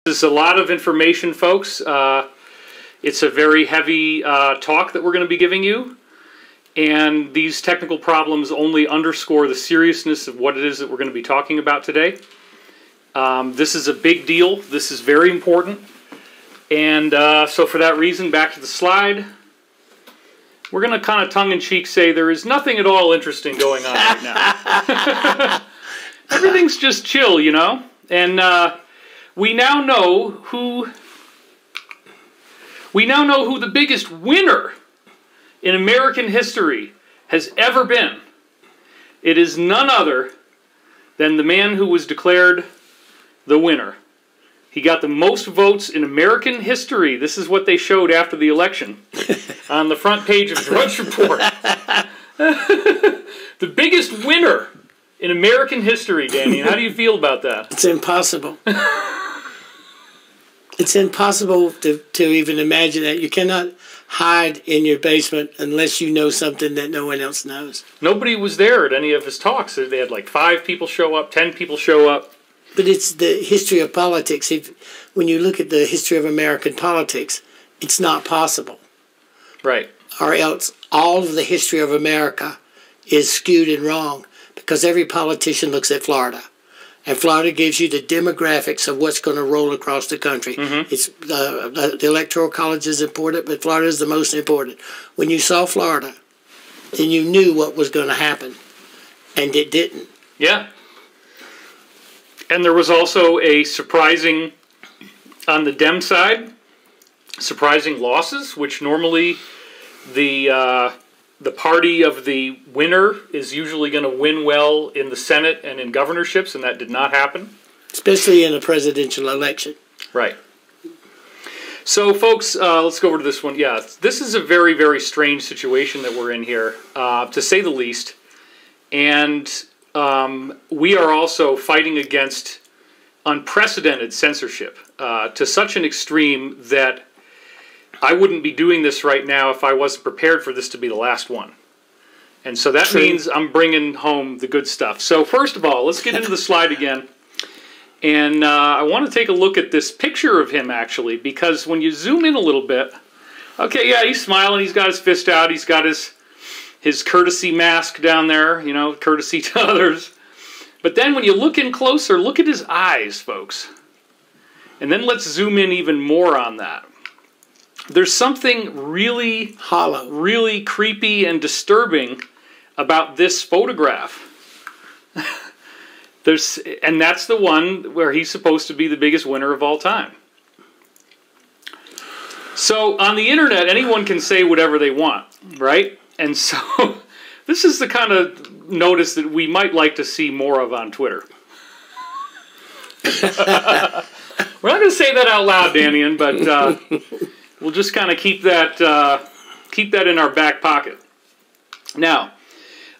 This is a lot of information, folks. It's a very heavy talk that we're going to be giving you. And these technical problems only underscore the seriousness of what it is that we're going to be talking about today. This is a big deal. This is very important. And so for that reason, back to the slide. We're going to kind of tongue-in-cheek say there is nothing at all interesting going on right now. Everything's just chill, you know? And we now know who the biggest winner in American history has ever been. It is none other than the man who was declared the winner. He got the most votes in American history. This is what they showed after the election on the front page of Drudge Report. The biggest winner in American history, Danny. How do you feel about that? It's impossible. It's impossible to even imagine that. You cannot hide in your basement unless you know something that no one else knows. Nobody was there at any of his talks. They had like 5 people show up, 10 people show up. But it's the history of politics. When you look at the history of American politics, it's not possible. Right. Or else all of the history of America is skewed and wrong because every politician looks at Florida. And Florida gives you the demographics of what's going to roll across the country. Mm-hmm. It's the Electoral College is important, but Florida is the most important. When you saw Florida, then you knew what was going to happen, and it didn't. Yeah. And there was also a surprising, on the Dem side, surprising losses, which normally the party of the winner is usually going to win well in the Senate and in governorships, and that did not happen. Especially in a presidential election. Right. So, folks, let's go over to this one. Yeah, this is a very, very strange situation that we're in here, to say the least. And we are also fighting against unprecedented censorship to such an extreme that I wouldn't be doing this right now if I wasn't prepared for this to be the last one. And so that means I'm bringing home the good stuff. So first of all, let's get into the slide again. And I want to take a look at this picture of him, actually, because when you zoom in a little bit, okay, yeah, he's smiling, he's got his fist out, he's got his courtesy mask down there, you know, courtesy to others. But then when you look in closer, look at his eyes, folks. And then let's zoom in even more on that. There's something really hollow, really creepy and disturbing about this photograph. And that's the one where he's supposed to be the biggest winner of all time. So on the internet, anyone can say whatever they want, right? And so this is the kind of notice that we might like to see more of on Twitter. We're not going to say that out loud, Dannion, but we'll just kind of keep that in our back pocket. Now,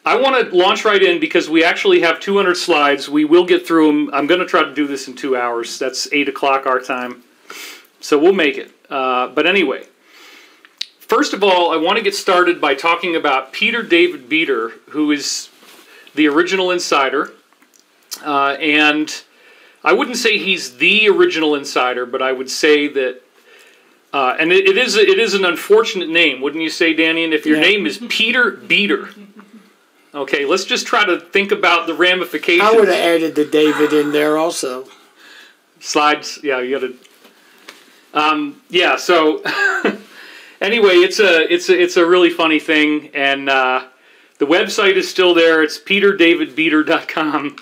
I want to launch right in because we actually have 200 slides. We will get through them. I'm going to try to do this in 2 hours. That's 8 o'clock our time. So we'll make it. But anyway, first of all, I want to get started by talking about Peter David Beater, who is the original insider. And I wouldn't say he's the original insider, but I would say that and it is an unfortunate name, wouldn't you say, Dannion? If your name is Peter Beater. Okay, let's just try to think about the ramifications. I would have added the David in there also. Slides, yeah, you got to. Yeah, so anyway, it's a really funny thing, and the website is still there. It's peterdavidbeater.com,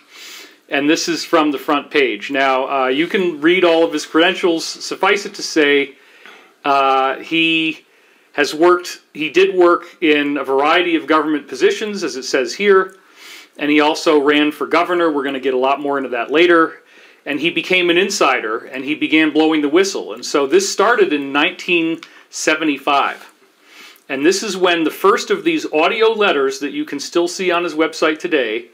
and this is from the front page. Now, you can read all of his credentials. Suffice it to say, he did work in a variety of government positions, as it says here, and he also ran for governor. We're going to get a lot more into that later. And he became an insider, and he began blowing the whistle. And so this started in 1975. And this is when the first of these audio letters that you can still see on his website today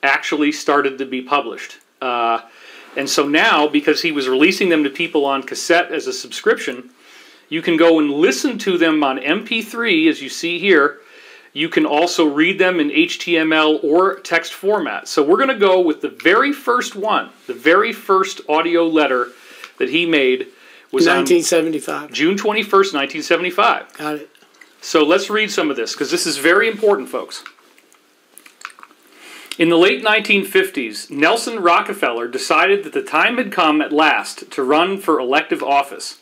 actually started to be published. And so now, because he was releasing them to people on cassette as a subscription, you can go and listen to them on MP3, as you see here. You can also read them in HTML or text format. So we're going to go with the very first one, the very first audio letter that he made was 1975. on June 21st, 1975. Got it. So let's read some of this, because this is very important, folks. In the late 1950s, Nelson Rockefeller decided that the time had come at last to run for elective office.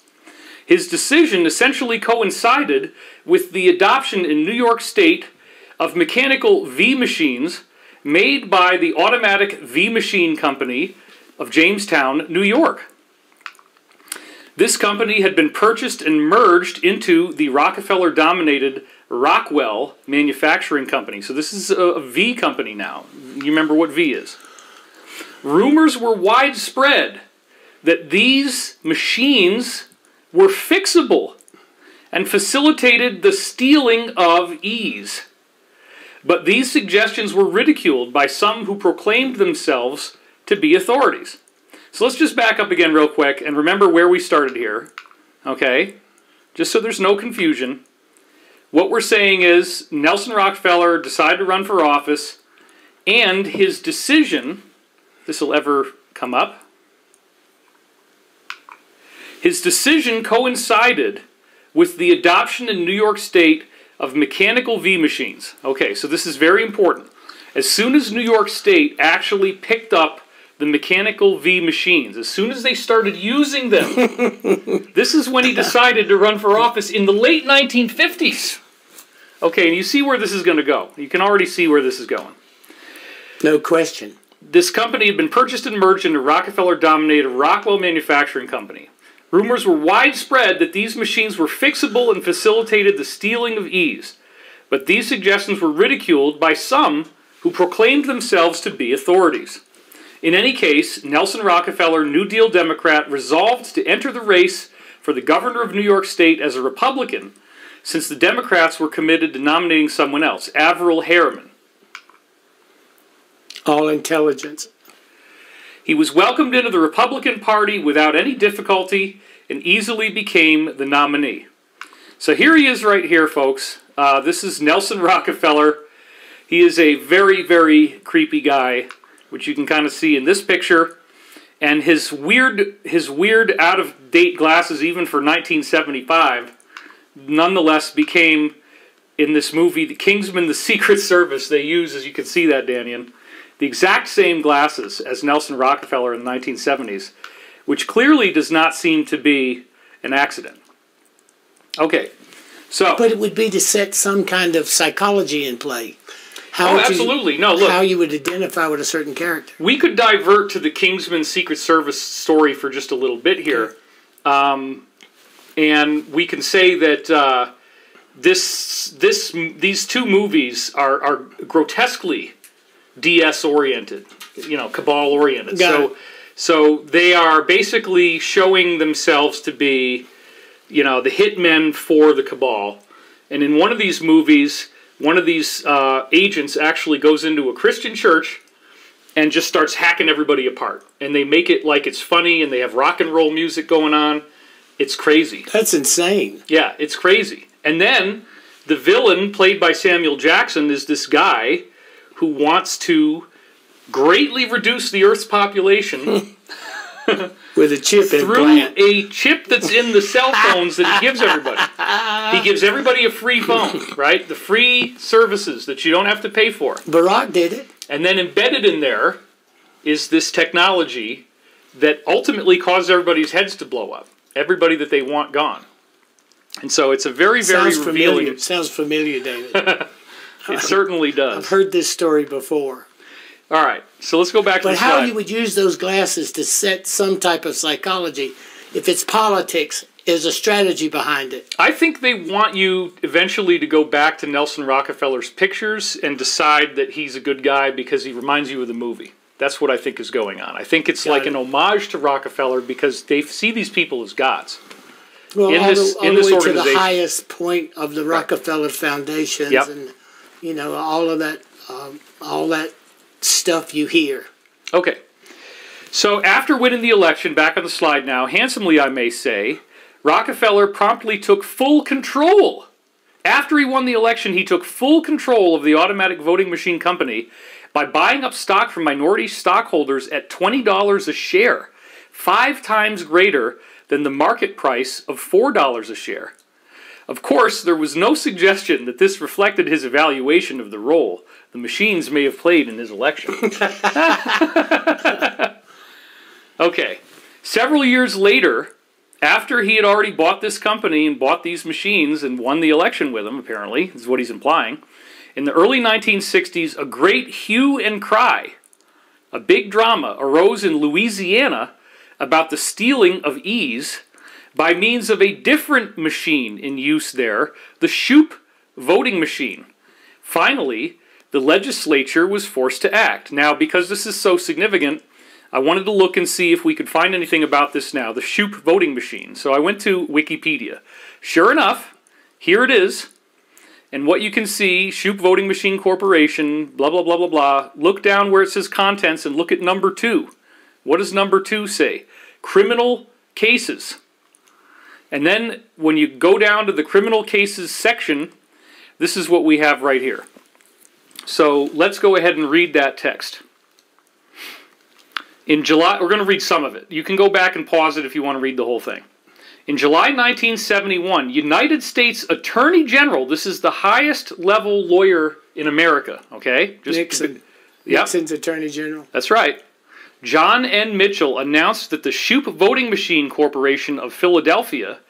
His decision essentially coincided with the adoption in New York State of mechanical V machines made by the Automatic V Machine Company of Jamestown, New York. This company had been purchased and merged into the Rockefeller-dominated Rockwell Manufacturing Company. So this is a V company now. You remember what V is. Rumors were widespread that these machines were fixable and facilitated the stealing of ease. But these suggestions were ridiculed by some who proclaimed themselves to be authorities. So let's just back up again real quick and remember where we started here, okay? Just so there's no confusion. What we're saying is Nelson Rockefeller decided to run for office, and his decision, this will ever come up, his decision coincided with the adoption in New York State of mechanical V machines. Okay, so this is very important. As soon as New York State actually picked up the mechanical V machines, as soon as they started using them, this is when he decided to run for office in the late 1950s. Okay, and you see where this is going to go. You can already see where this is going. No question. This company had been purchased and merged into Rockefeller-dominated Rockwell Manufacturing Company. Rumors were widespread that these machines were fixable and facilitated the stealing of ease. But these suggestions were ridiculed by some who proclaimed themselves to be authorities. In any case, Nelson Rockefeller, New Deal Democrat, resolved to enter the race for the governor of New York State as a Republican, since the Democrats were committed to nominating someone else, Averell Harriman. All intelligence. He was welcomed into the Republican Party without any difficulty and easily became the nominee. So here he is right here, folks. This is Nelson Rockefeller. He is a very, very creepy guy, which you can kind of see in this picture. And his weird out-of-date glasses, even for 1975, nonetheless became, in this movie, the Kingsman, the Secret Service, they use, as you can see that, Dannion, the exact same glasses as Nelson Rockefeller in the 1970s, which clearly does not seem to be an accident. Okay, so... But it would be to set some kind of psychology in play. Absolutely. No, look. How you would identify with a certain character. We could divert to the Kingsman Secret Service story for just a little bit here. And we can say that these two movies are grotesquely DS-oriented, cabal-oriented. So they are basically showing themselves to be, the hitmen for the cabal. And in one of these movies, one of these agents actually goes into a Christian church and just starts hacking everybody apart. And they make it like it's funny, and they have rock and roll music going on. It's crazy. That's insane. Yeah, it's crazy. And then the villain, played by Samuel Jackson, is this guy who wants to greatly reduce the Earth's population with a chip through a chip that's in the cell phones that he gives everybody. He gives everybody a free phone, right? The free services that you don't have to pay for. Barack did it. And then embedded in there is this technology that ultimately causes everybody's heads to blow up. Everybody that they want gone. And so it's a very, very revealing... It sounds familiar, David. It certainly does. I've heard this story before. All right, so let's go back to the slide. But how you would use those glasses to set some type of psychology, if it's politics, is a strategy behind it. I think they want you eventually to go back to Nelson Rockefeller's pictures and decide that he's a good guy because he reminds you of the movie. That's what I think is going on. I think it's like an homage to Rockefeller because they see these people as gods. Well, all the way to the highest point of the Rockefeller Foundations, and all of that stuff you hear. Okay. So after winning the election, back on the slide now, handsomely I may say, Rockefeller promptly took full control. After he won the election, he took full control of the automatic voting machine company by buying up stock from minority stockholders at $20 a share, 5 times greater than the market price of $4 a share. Of course, there was no suggestion that this reflected his evaluation of the role the machines may have played in his election. Okay. Several years later, after he had already bought this company and bought these machines and won the election with them, apparently, is what he's implying, in the early 1960s, a great hue and cry, a big drama, arose in Louisiana about the stealing of ease by means of a different machine in use there, the Shoup voting machine. Finally, the legislature was forced to act. Now, because this is so significant, I wanted to look and see if we could find anything about this now, the Shoup voting machine. So I went to Wikipedia. Sure enough, here it is. And what you can see, Shoup Voting Machine Corporation, blah, blah, blah, blah, blah. Look down where it says contents and look at number 2. What does number 2 say? Criminal cases. And then when you go down to the criminal cases section, this is what we have right here. So let's go ahead and read that text. In July, we're going to read some of it. You can go back and pause it if you want to read the whole thing. In July 1971, United States Attorney General, this is the highest level lawyer in America, okay? Nixon. Yep. Nixon's Attorney General. That's right. John N. Mitchell announced that the Shoup Voting Machine Corporation of Philadelphia,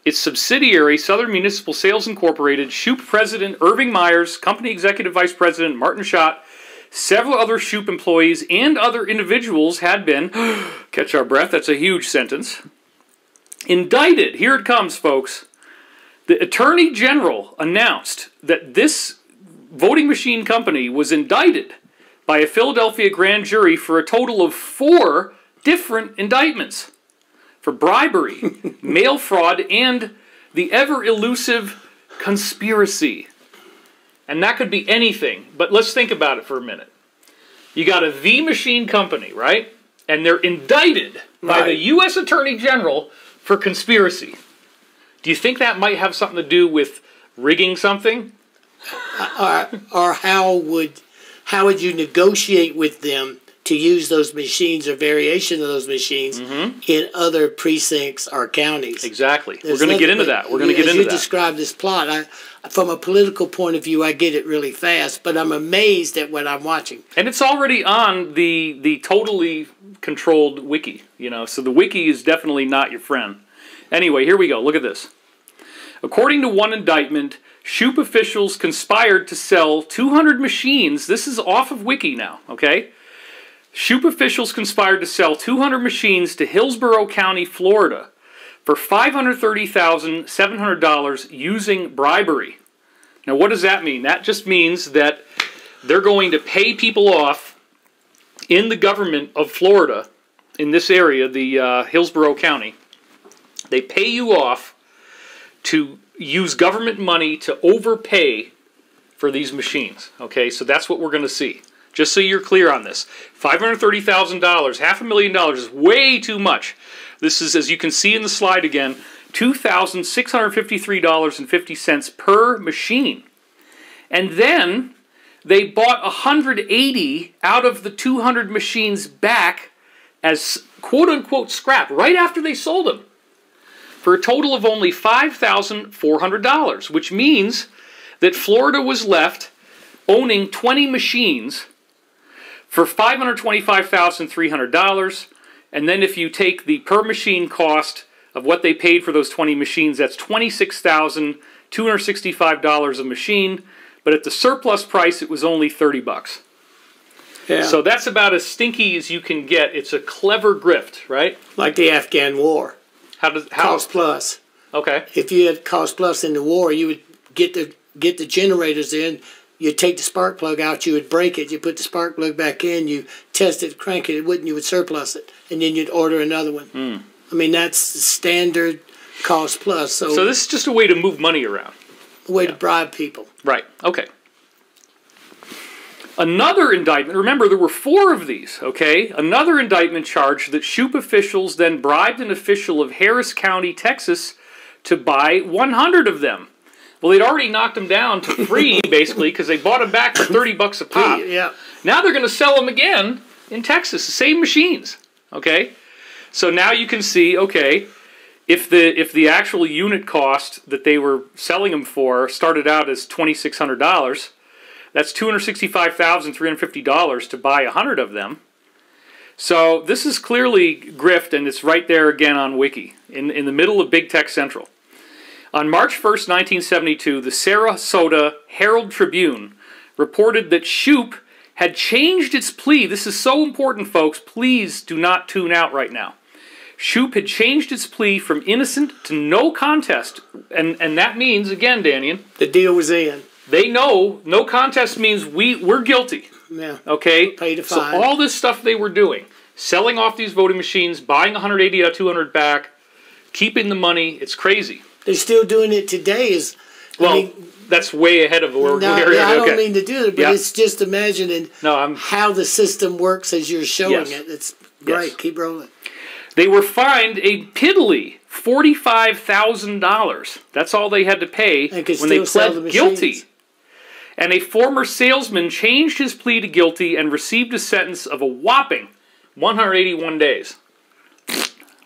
its subsidiary, Southern Municipal Sales Incorporated, Shoup President Irving Myers, Company Executive Vice President Martin Schott, several other Shoup employees, and other individuals had been, catch our breath, that's a huge sentence, indicted. Here it comes, folks. The Attorney General announced that this voting machine company was indicted by a Philadelphia grand jury for a total of 4 different indictments for bribery, mail fraud, and the ever-elusive conspiracy. And that could be anything, but let's think about it for a minute. You got a V machine company, right? And they're indicted by the U.S. Attorney General for conspiracy. Do you think that might have something to do with rigging something? Or how would you negotiate with them to use those machines or variation of those machines in other precincts or counties? Exactly. We're going to get into that. We're going to get into that. As you describe this plot, from a political point of view, I get it really fast, but I'm amazed at what I'm watching. And it's already on the totally controlled wiki, you know, so the wiki is definitely not your friend. Anyway, here we go. Look at this. According to one indictment, Shoup officials conspired to sell 200 machines. This is off of wiki now, okay? Shoup officials conspired to sell 200 machines to Hillsborough County, Florida, for $530,700 using bribery. Now, what does that mean? That just means that they're going to pay people off in the government of Florida, in this area, the Hillsborough County. They pay you off to use government money to overpay for these machines. Okay, so that's what we're going to see. Just so you're clear on this. $530,000, $500,000 is way too much. This is, as you can see in the slide again, $2,653.50 per machine. And then they bought 180 out of the 200 machines back as quote-unquote scrap right after they sold them for a total of only $5,400, which means that Florida was left owning 20 machines for $525,300, and then if you take the per machine cost of what they paid for those 20 machines, that's $26,265 a machine, but at the surplus price, it was only $30. Yeah. So that's about as stinky as you can get. It's a clever grift, right? Like the Afghan War. Cost plus. Okay. If you had cost plus in the war, you would get the generators in. You'd take the spark plug out, you would break it, you put the spark plug back in, you test it, crank it, you would surplus it, and then you'd order another one. I mean, that's standard cost plus. So this is just a way to move money around. A way to bribe people. Right, okay. Another indictment, remember there were 4 of these, okay? Another indictment charged that Shoup officials then bribed an official of Harris County, Texas, to buy 100 of them. Well, they'd already knocked them down to free, basically, because they bought them back for $30 a pop. Yeah. Now they're going to sell them again in Texas, the same machines, okay? So now you can see, okay, if the actual unit cost that they were selling them for started out as $2,600, that's $265,350 to buy 100 of them. So this is clearly grift, and it's right there again on Wiki, in the middle of Big Tech Central. On March 1st, 1972, the Sarasota Herald-Tribune reported that Shoup had changed its plea. This is so important, folks. Please do not tune out right now. Shoup had changed its plea from innocent to no contest. And that means, again, Dannion, the deal was in. They know no contest means we're guilty. Yeah. Okay? Paid a so fine. all this stuff they were doing, selling off these voting machines, buying 180 out of 200 back, keeping the money, it's crazy. They're still doing it today. That's way ahead of where we're I don't mean to do it, but it's just imagining how the system works as you're showing it. It's great. Yes. Keep rolling. They were fined a piddly $45,000. That's all they had to pay when they pled guilty. And a former salesman changed his plea to guilty and received a sentence of a whopping 181 days.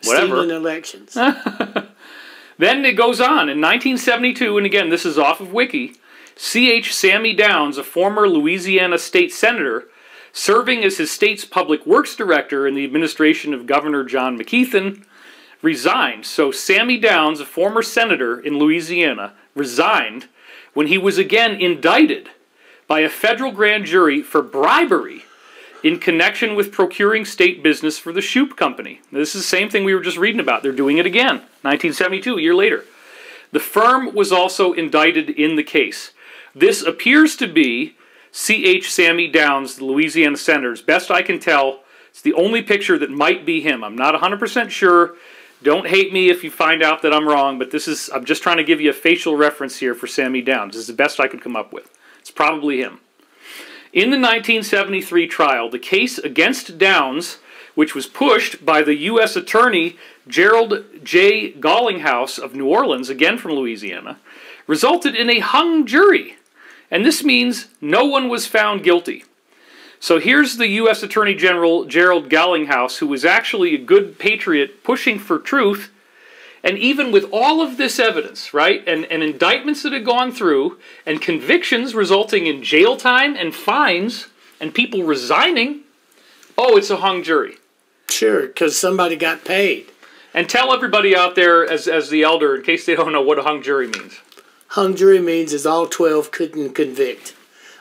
Whatever. Stealing elections. Then it goes on. In 1972, and again, this is off of Wiki, C.H. Sammy Downs, a former Louisiana state senator, serving as his state's public works director in the administration of Governor John McKeithen, resigned. So Sammy Downs, a former senator in Louisiana, resigned when he was again indicted by a federal grand jury for bribery in connection with procuring state business for the Shoup Company. This is the same thing we were just reading about. They're doing it again, 1972, a year later. The firm was also indicted in the case. This appears to be C.H. Sammy Downs, the Louisiana senator. As best I can tell, it's the only picture that might be him. I'm not 100% sure. Don't hate me if you find out that I'm wrong, but I'm just trying to give you a facial reference here for Sammy Downs. This is the best I could come up with. It's probably him. In the 1973 trial, the case against Downs, which was pushed by the U.S. Attorney Gerald J. Gallinghouse of New Orleans, again from Louisiana, resulted in a hung jury. And this means no one was found guilty. So here's the U.S. Attorney General Gerald Gallinghouse, who was actually a good patriot pushing for truth. And even with all of this evidence, right, and indictments that had gone through, and convictions resulting in jail time and fines, and people resigning, oh, it's a hung jury. Sure, because somebody got paid. And tell everybody out there, as the elder, in case they don't know what a hung jury means. Hung jury means is all 12 couldn't convict.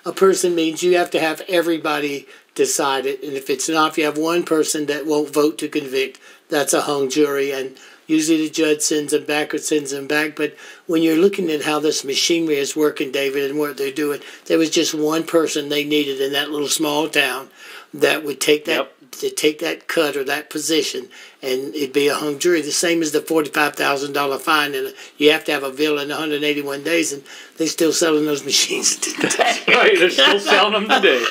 A person means you have to have everybody decide it, and if it's not, if you have one person that won't vote to convict, that's a hung jury, and usually the judge sends them back or sends them back. But when you're looking at how this machinery is working, David, and what they're doing, there was just one person they needed in that little small town that would take that to take that cut or that position, and it'd be a hung jury. The same as the $45,000 fine, and you have to have a bill in 181 days, and they're still selling those machines today. Right, they're still selling them today.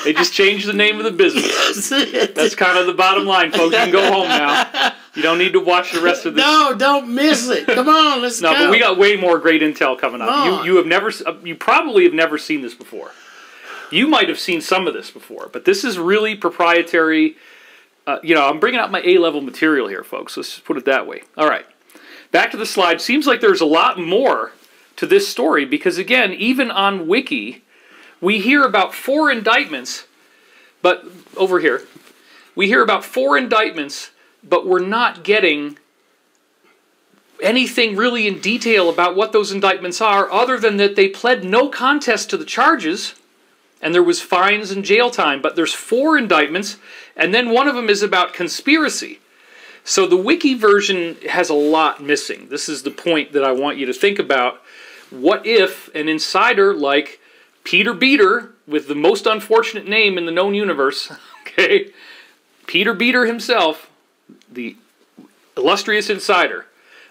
They just changed the name of the business. That's kind of the bottom line, folks. You can go home now. You don't need to watch the rest of this. No, don't miss it. Come on, let's go. No, but we got way more great intel coming up. You probably have never seen this before. You might have seen some of this before, but this is really proprietary. I'm bringing out my A-level material here, folks. Let's just put it that way. All right. Back to the slide. Seems like there's a lot more to this story because, again, even on Wiki, we hear about 4 indictments, but over here, we hear about 4 indictments, but we're not getting anything really in detail about what those indictments are, other than that they pled no contest to the charges, and there was fines and jail time. But there's 4 indictments, and then one of them is about conspiracy. So the Wiki version has a lot missing. This is the point that I want you to think about. What if an insider like Peter Beater, with the most unfortunate name in the known universe, okay, Peter Beater himself, the illustrious insider,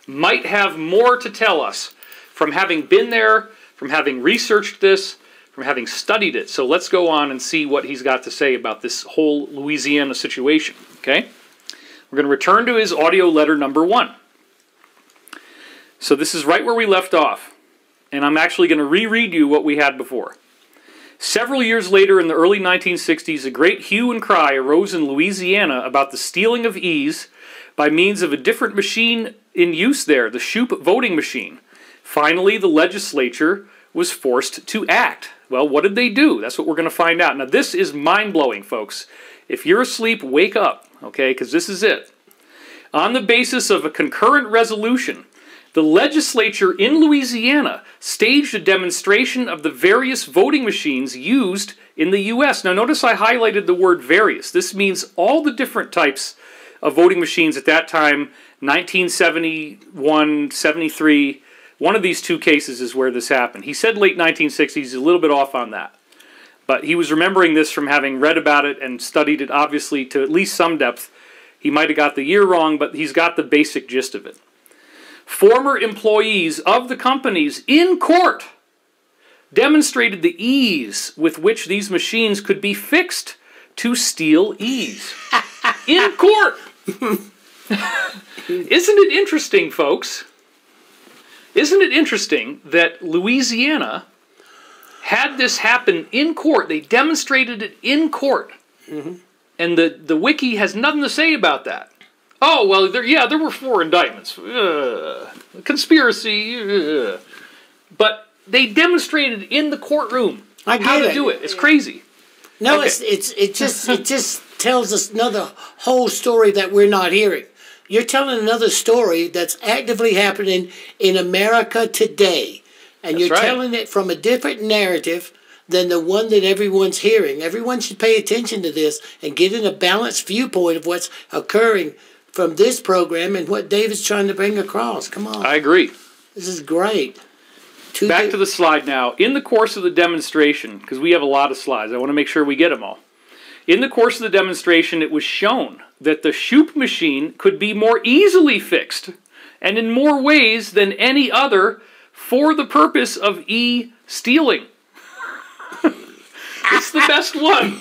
might have more to tell us from having been there, from having researched this, from having studied it. So let's go on and see what he's got to say about this whole Louisiana situation, okay? We're going to return to his audio letter number 1. So this is right where we left off, and I'm actually going to reread you what we had before. Several years later, in the early 1960s, a great hue and cry arose in Louisiana about the stealing of ease by means of a different machine in use there, the Shoup voting machine. Finally, the legislature was forced to act. Well, what did they do? That's what we're going to find out. Now, this is mind-blowing, folks. If you're asleep, wake up, okay, because this is it. On the basis of a concurrent resolution, the legislature in Louisiana staged a demonstration of the various voting machines used in the U.S. Now, notice I highlighted the word various. This means all the different types of voting machines at that time, 1971, 73. One of these two cases is where this happened. He said late 1960s. He's a little bit off on that. But he was remembering this from having read about it and studied it, obviously, to at least some depth. He might have got the year wrong, but he's got the basic gist of it. Former employees of the companies in court demonstrated the ease with which these machines could be fixed to steal ease. In court! Isn't it interesting, folks? Isn't it interesting that Louisiana had this happen in court? They demonstrated it in court. Mm-hmm. And the wiki has nothing to say about that. Oh, well, there were 4 indictments. Conspiracy. But they demonstrated in the courtroom how to do it. It's crazy. No, okay. it just tells us another whole story that we're not hearing. You're telling another story that's actively happening in America today. And you're telling it from a different narrative than the one that everyone's hearing. Everyone should pay attention to this and get in a balanced viewpoint of what's occurring from this program and what David's trying to bring across. Come on. I agree. This is great. Back to the slide now. In the course of the demonstration, because we have a lot of slides, I want to make sure we get them all. In the course of the demonstration, it was shown that the Shoup machine could be more easily fixed and in more ways than any other for the purpose of stealing. It's the best one.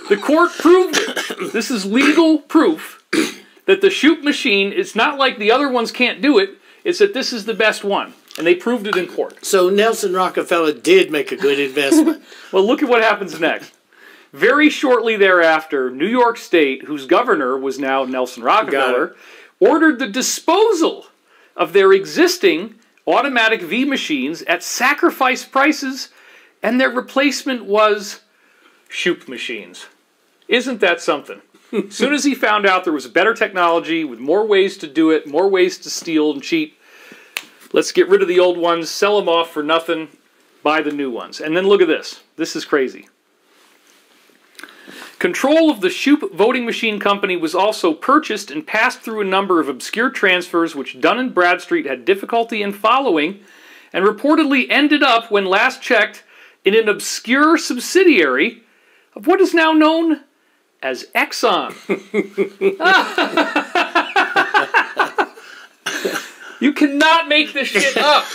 The court proved it. This is legal proof that the Shoup machine is not like the other ones can't do it. It's that this is the best one. And they proved it in court. So Nelson Rockefeller did make a good investment. Well, look at what happens next. Very shortly thereafter, New York State, whose governor was now Nelson Rockefeller, ordered the disposal of their existing automatic V machines at sacrifice prices, and their replacement was Shoup machines. Isn't that something? As soon as he found out there was better technology with more ways to do it, more ways to steal and cheat, let's get rid of the old ones, sell them off for nothing, buy the new ones. And then look at this. This is crazy. Control of the Shoup voting machine company was also purchased and passed through a number of obscure transfers which Dun & Bradstreet had difficulty in following and reportedly ended up, when last checked, in an obscure subsidiary of what is now known as Exxon. You cannot make this shit up.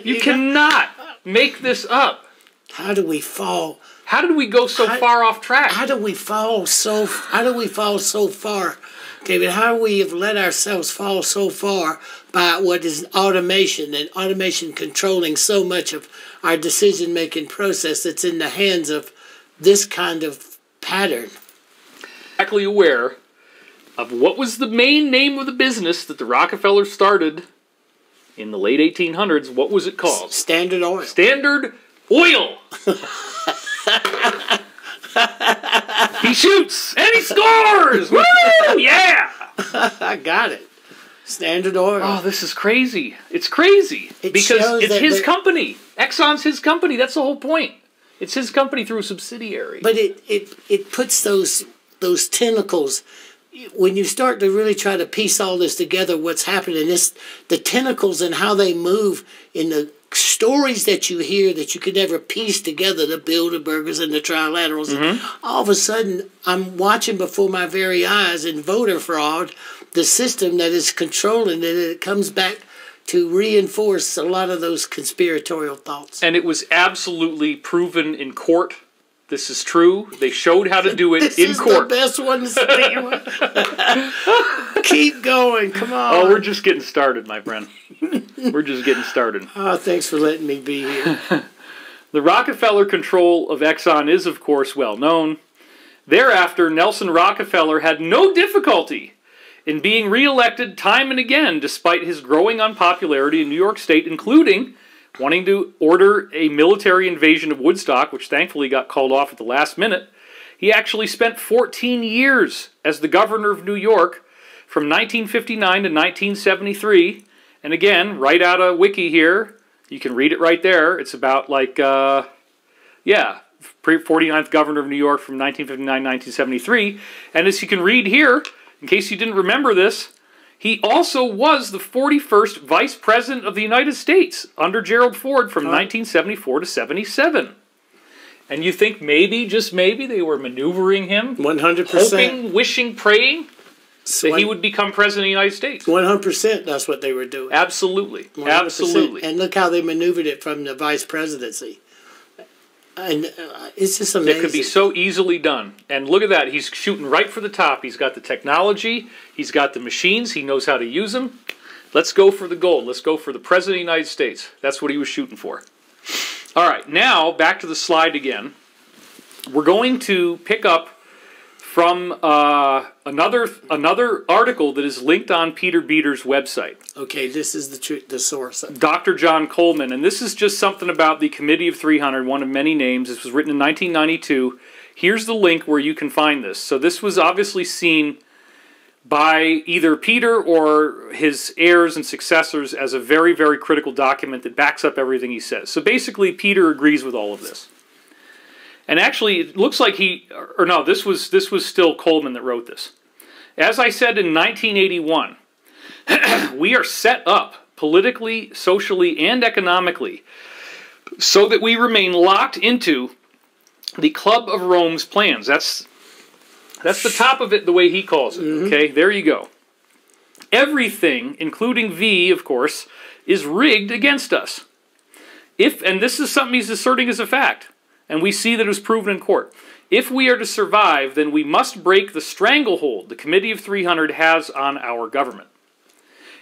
You cannot make this up. How do we fall? How did we go so far off track? How do we fall so far, David? How do we have let ourselves fall so far by what is automation, and automation controlling so much of our decision-making process that's in the hands of this kind of pattern? Exactly aware of what was the main name of the business that the Rockefellers started in the late 1800s. What was it called? Standard Oil. Standard Oil. He shoots and he scores. Woo! Yeah. I got it. Standard Oil. Oh, this is crazy. It's crazy because it's his company. Exxon's his company. That's the whole point. It's his company through a subsidiary. But it puts those tentacles. When you start to really try to piece all this together, what's happening is the tentacles and how they move in the stories that you hear that you could never piece together, the Bilderbergers and the Trilaterals. Mm-hmm. All of a sudden, I'm watching before my very eyes in voter fraud, the system that is controlling it, and it comes back to reinforce a lot of those conspiratorial thoughts. And it was absolutely proven in court. This is true. They showed how to do it in court. This is the best one to see. Keep going. Come on. Oh, we're just getting started, my friend. We're just getting started. Oh, thanks for letting me be here. The Rockefeller control of Exxon is, of course, well known. Thereafter, Nelson Rockefeller had no difficulty in being re-elected time and again despite his growing unpopularity in New York State, including wanting to order a military invasion of Woodstock, which thankfully got called off at the last minute. He actually spent 14 years as the governor of New York from 1959 to 1973. And again, right out of Wiki here, you can read it right there. It's about like, 49th governor of New York from 1959 to 1973. And as you can read here, in case you didn't remember this, he also was the 41st Vice President of the United States under Gerald Ford from 1974 to 77. And you think maybe, just maybe, they were maneuvering him? 100%. Hoping, wishing, praying that he would become President of the United States? 100% that's what they were doing. Absolutely. 100%. Absolutely. And look how they maneuvered it from the vice presidency. And it's just amazing. It could be so easily done. And look at that. He's shooting right for the top. He's got the technology. He's got the machines. He knows how to use them. Let's go for the gold. Let's go for the President of the United States. That's what he was shooting for. All right. Now, back to the slide again. We're going to pick up from another article that is linked on Peter Beater's website. Okay, this is the source. Dr. John Coleman, and this is just something about the Committee of 300, one of many names. This was written in 1992. Here's the link where you can find this. So this was obviously seen by either Peter or his heirs and successors as a very, very critical document that backs up everything he says. So basically, Peter agrees with all of this. And actually, it looks like this was still Coleman that wrote this. As I said in 1981, we are set up politically, socially, and economically so that we remain locked into the Club of Rome's plans. That's the top of it, the way he calls it. Okay, there you go. Everything, including V, of course, is rigged against us. And this is something he's asserting as a fact. And we see that it was proven in court. If we are to survive, then we must break the stranglehold the Committee of 300 has on our government.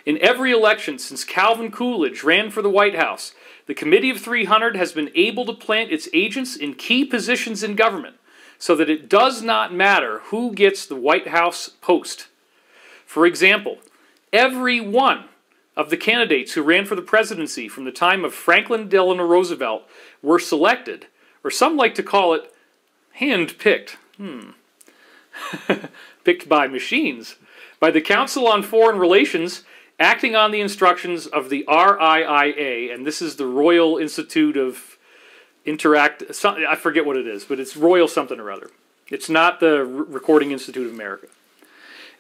In every election since Calvin Coolidge ran for the White House, the Committee of 300 has been able to plant its agents in key positions in government so that it does not matter who gets the White House post. For example, every one of the candidates who ran for the presidency from the time of Franklin Delano Roosevelt were selected, or some like to call it hand-picked, picked by machines, by the Council on Foreign Relations, acting on the instructions of the RIIA, and this is the Royal Institute of I forget what it is, but it's Royal something or other. It's not the Recording Institute of America.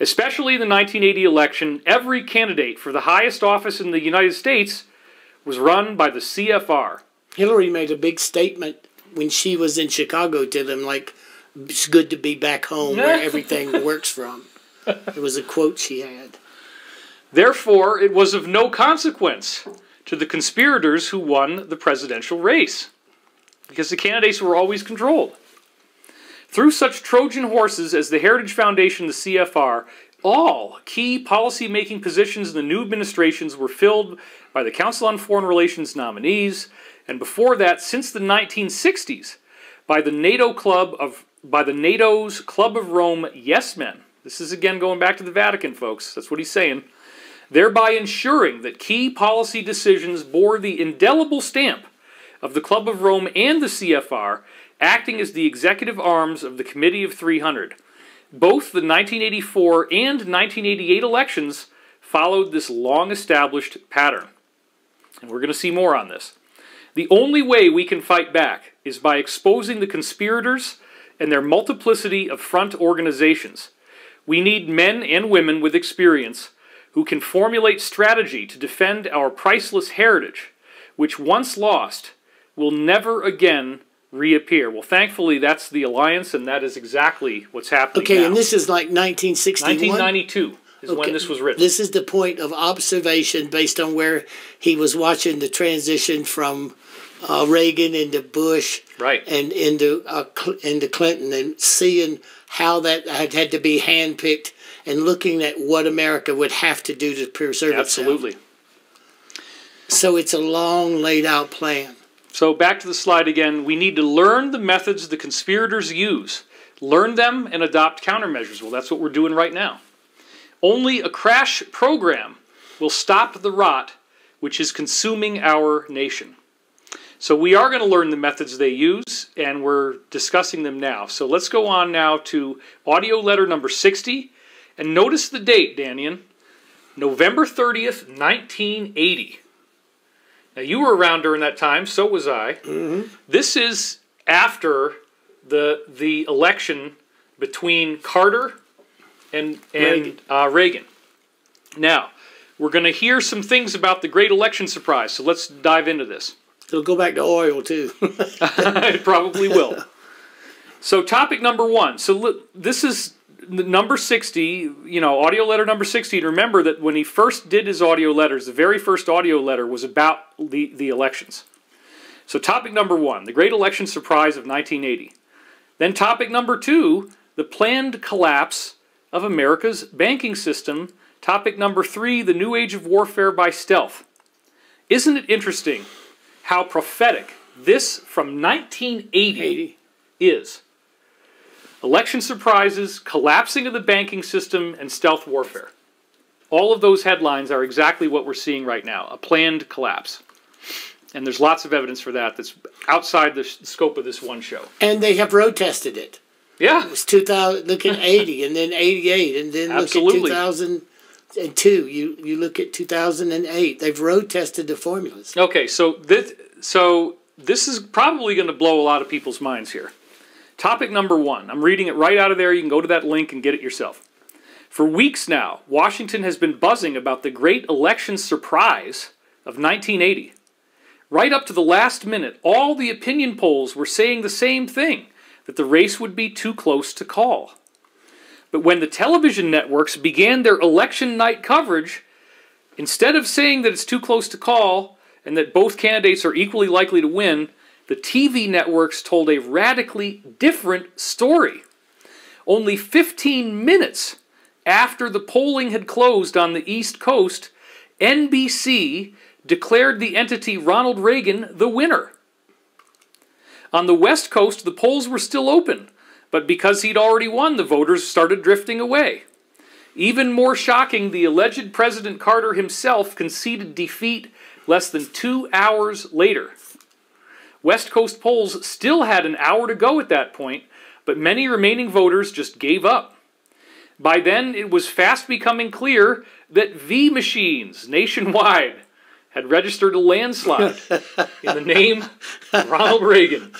Especially in the 1980 election, every candidate for the highest office in the United States was run by the CFR. Hillary made a big statement when she was in Chicago to them, like, it's good to be back home where everything works from. It was a quote she had. Therefore, it was of no consequence to the conspirators who won the presidential race, because the candidates were always controlled. Through such Trojan horses as the Heritage Foundation, the CFR, all key policy-making positions in the new administrations were filled by the Council on Foreign Relations nominees, and before that, since the 1960s, by the NATO's Club of Rome yes men. This is again going back to the Vatican, folks. That's what he's saying. Thereby ensuring that key policy decisions bore the indelible stamp of the Club of Rome and the CFR, acting as the executive arms of the Committee of 300. Both the 1984 and 1988 elections followed this long-established pattern. And we're going to see more on this. The only way we can fight back is by exposing the conspirators and their multiplicity of front organizations. We need men and women with experience who can formulate strategy to defend our priceless heritage, which once lost will never again reappear. Well, thankfully, that's the alliance, and that is exactly what's happening now. And this is like 1961? 1992 is when this was written. This is the point of observation based on where he was watching the transition from Reagan into Bush, right, and into Clinton, and seeing how that had to be handpicked and looking at what America would have to do to preserve itself. Absolutely. So it's a long laid out plan. So back to the slide again. We need to learn the methods the conspirators use. Learn them and adopt countermeasures. Well, that's what we're doing right now. Only a crash program will stop the rot which is consuming our nation. So we are going to learn the methods they use, and we're discussing them now. So let's go on now to audio letter number 60, and notice the date, Dannion. November 30th, 1980. Now, you were around during that time, so was I. Mm-hmm. This is after the election between Carter and Reagan. Now, we're going to hear some things about the great election surprise, so let's dive into this. It'll go back to oil, too. It probably will. So topic number 1. So this is number 60, audio letter number 60. And remember that when he first did his audio letters, the very first audio letter was about the elections. So topic number 1, the great election surprise of 1980. Then topic number 2, the planned collapse of America's banking system. Topic number 3, the new age of warfare by stealth. Isn't it interesting how prophetic this from 1980 is? Election surprises, collapsing of the banking system, and stealth warfare. All of those headlines are exactly what we're seeing right now, a planned collapse. And there's lots of evidence for that that's outside the scope of this one show. And they have road tested it. Yeah. It was 2000, look at 80, and then 88, and then Absolutely. Look at 2002. You look at 2008. They've road tested the formulas. Okay, so this is probably going to blow a lot of people's minds here. Topic number 1. I'm reading it right out of there. You can go to that link and get it yourself. For weeks now, Washington has been buzzing about the great election surprise of 1980. Right up to the last minute, all the opinion polls were saying the same thing, that the race would be too close to call. But when the television networks began their election night coverage, instead of saying that it's too close to call and that both candidates are equally likely to win, the TV networks told a radically different story. Only 15 minutes after the polling had closed on the East Coast, NBC declared the entity Ronald Reagan the winner. On the West Coast, the polls were still open, but because he'd already won, the voters started drifting away. Even more shocking, the alleged President Carter himself conceded defeat less than 2 hours later. West Coast polls still had an hour to go at that point, but many remaining voters just gave up. By then, it was fast becoming clear that V machines nationwide had registered a landslide in the name of Ronald Reagan.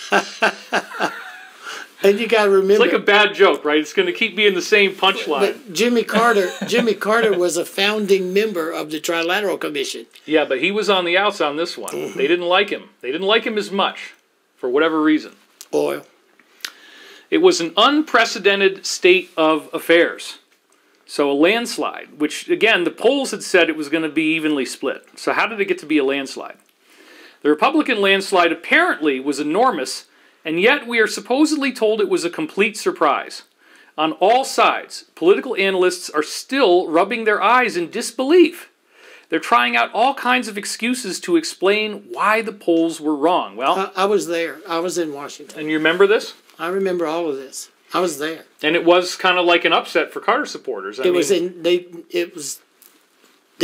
And you got to remember, it's like a bad joke, right? It's going to keep being the same punchline. But Jimmy Carter was a founding member of the Trilateral Commission. Yeah, but he was on the outs on this one. Mm-hmm. They didn't like him. They didn't like him as much, for whatever reason. Oil. It was an unprecedented state of affairs. So a landslide, which, again, the polls had said it was going to be evenly split. So how did it get to be a landslide? The Republican landslide apparently was enormous, and yet we are supposedly told it was a complete surprise. On all sides, political analysts are still rubbing their eyes in disbelief. They're trying out all kinds of excuses to explain why the polls were wrong. Well, I was there. I was in Washington. And you remember this? I remember all of this. I was there. And it was kind of like an upset for Carter supporters. They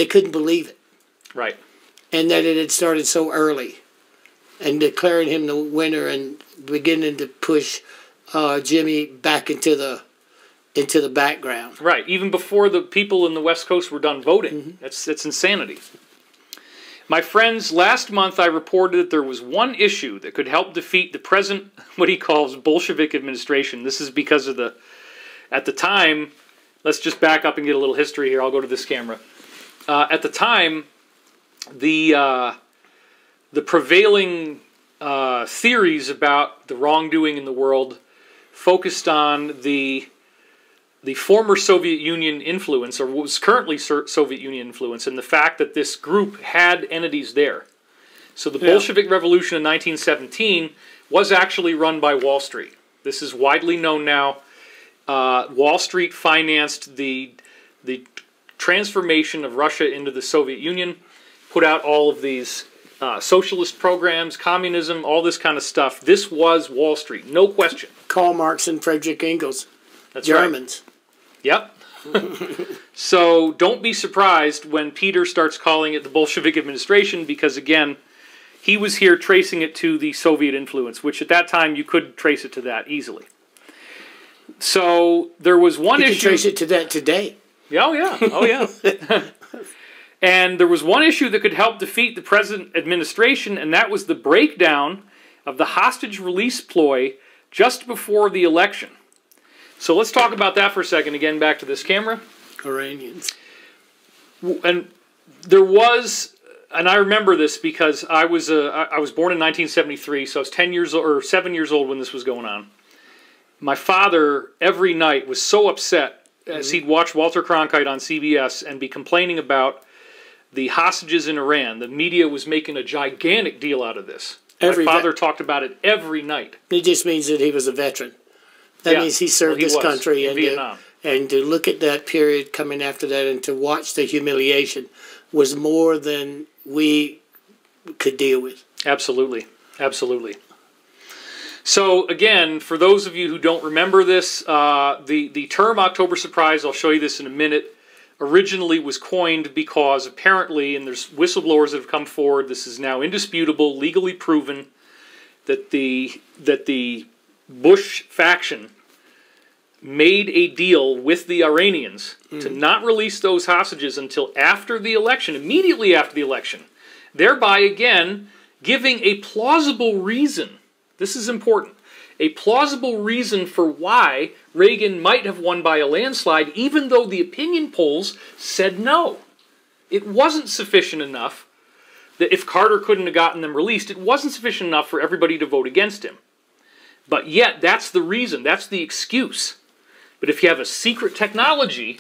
couldn't believe it. Right. And that it had started so early. And declaring him the winner and beginning to push Jimmy back into the background. Right, even before the people in the West Coast were done voting. Mm-hmm. That's insanity. My friends, last month I reported that there was one issue that could help defeat the present, what he calls, Bolshevik administration. This is because of at the time, let's just back up and get a little history here. I'll go to this camera. At the time, the prevailing theories about the wrongdoing in the world focused on the former Soviet Union influence, or what was currently Soviet Union influence, and the fact that this group had entities there. So the Bolshevik Revolution in 1917 was actually run by Wall Street. This is widely known now. Wall Street financed the transformation of Russia into the Soviet Union, put out all of these socialist programs, communism, all this kind of stuff. This was Wall Street, no question. Karl Marx and Friedrich Engels. That's Germans. Right. Yep. So don't be surprised when Peter starts calling it the Bolshevik administration, because again, he was here tracing it to the Soviet influence, which at that time you could trace it to that easily. So there was one issue. You can trace it to that today. Oh yeah, oh yeah. And there was one issue that could help defeat the present administration, and that was the breakdown of the hostage release ploy just before the election. So let's talk about that for a second. Again, back to this camera. Iranians. And there was, and I remember this because I was born in 1973, so I was 10 years old, or 7 years old when this was going on. My father every night was so upset as he'd watch Walter Cronkite on CBS and be complaining about the hostages in Iran. The media was making a gigantic deal out of this. My father talked about it every night. It just means that he was a veteran. That means he served this country in Vietnam. And to look at that period coming after that and to watch the humiliation was more than we could deal with. Absolutely. Absolutely. So, again, for those of you who don't remember this, the term October Surprise, I'll show you this in a minute, originally was coined because apparently, and there's whistleblowers that have come forward, this is now indisputable, legally proven, that the Bush faction made a deal with the Iranians to not release those hostages until after the election, immediately after the election, thereby, again, giving a plausible reason. This is important. A plausible reason for why Reagan might have won by a landslide, even though the opinion polls said no. It wasn't sufficient enough that if Carter couldn't have gotten them released, it wasn't sufficient enough for everybody to vote against him. But yet, that's the reason, that's the excuse. But if you have a secret technology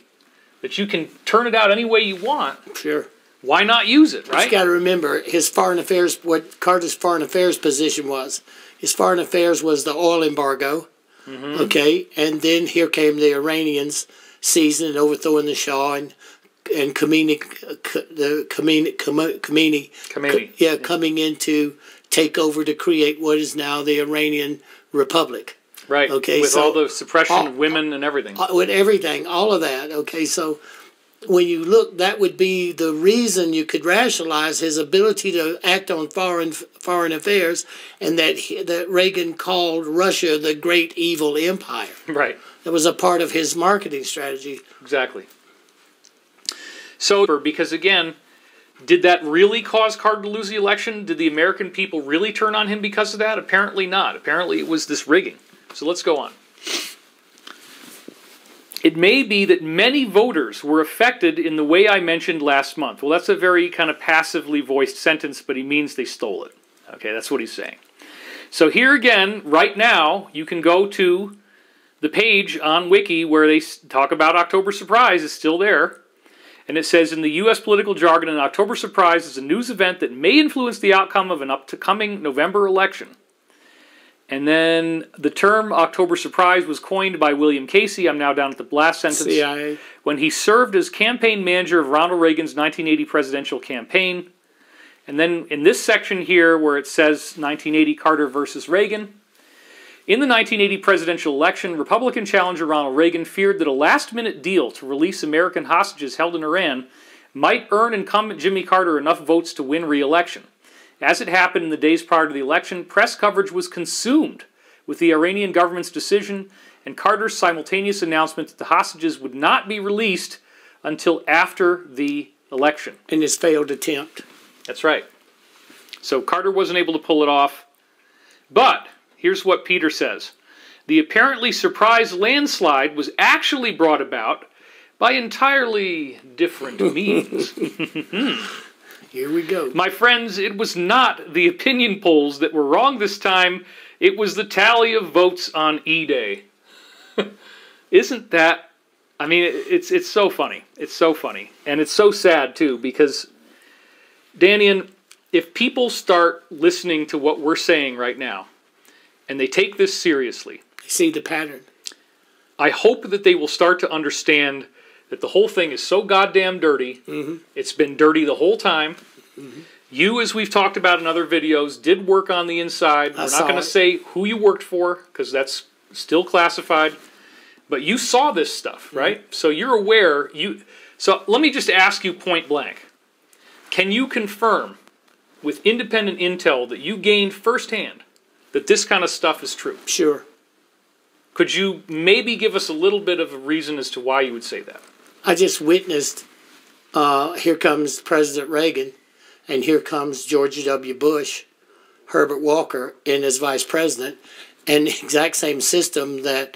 that you can turn it out any way you want, sure, why not use it, right? You got to remember his foreign affairs, what Carter's foreign affairs position was. His foreign affairs was the oil embargo, okay, and then here came the Iranians seizing and overthrowing the Shah and Khomeini coming in to take over to create what is now the Iranian Republic. Right, okay, with so all the suppression of women and everything. With everything, all of that, okay, so when you look, that would be the reason you could rationalize his ability to act on foreign affairs, and that Reagan called Russia the great evil empire. Right. That was a part of his marketing strategy. Exactly. So, because again, did that really cause Carter to lose the election? Did the American people really turn on him because of that? Apparently not. Apparently it was this rigging. So let's go on. It may be that many voters were affected in the way I mentioned last month. Well, that's a very kind of passively voiced sentence, but he means they stole it. Okay, that's what he's saying. So here again, right now, you can go to the page on Wiki where they talk about October Surprise. It's still there. And it says, in the U.S. political jargon, an October Surprise is a news event that may influence the outcome of an upcoming November election. And then the term October Surprise was coined by William Casey, I'm now down at the last sentence, CIA, when he served as campaign manager of Ronald Reagan's 1980 presidential campaign. And then in this section here where it says 1980 Carter versus Reagan, in the 1980 presidential election, Republican challenger Ronald Reagan feared that a last-minute deal to release American hostages held in Iran might earn incumbent Jimmy Carter enough votes to win re-election. As it happened in the days prior to the election, press coverage was consumed with the Iranian government's decision and Carter's simultaneous announcement that the hostages would not be released until after the election. In his failed attempt. That's right. So Carter wasn't able to pull it off. But here's what Peter says. The apparently surprise landslide was actually brought about by entirely different means. Here we go. My friends, it was not the opinion polls that were wrong this time. It was the tally of votes on E-Day. Isn't that... I mean, it's so funny. It's so funny. And it's so sad, too, because, Dannion, if people start listening to what we're saying right now, and they take this seriously... They see the pattern. I hope that they will start to understand that the whole thing is so goddamn dirty. It's been dirty the whole time. You, as we've talked about in other videos, did work on the inside. We're not going to say who you worked for, because that's still classified. but you saw this stuff, right? So you're aware. So let me just ask you point blank. Can you confirm with independent intel that you gained firsthand that this kind of stuff is true? Sure. Could you maybe give us a little bit of a reason as to why you would say that? I just witnessed, here comes President Reagan, and here comes George W. Bush, Herbert Walker, in as vice president, and the exact same system that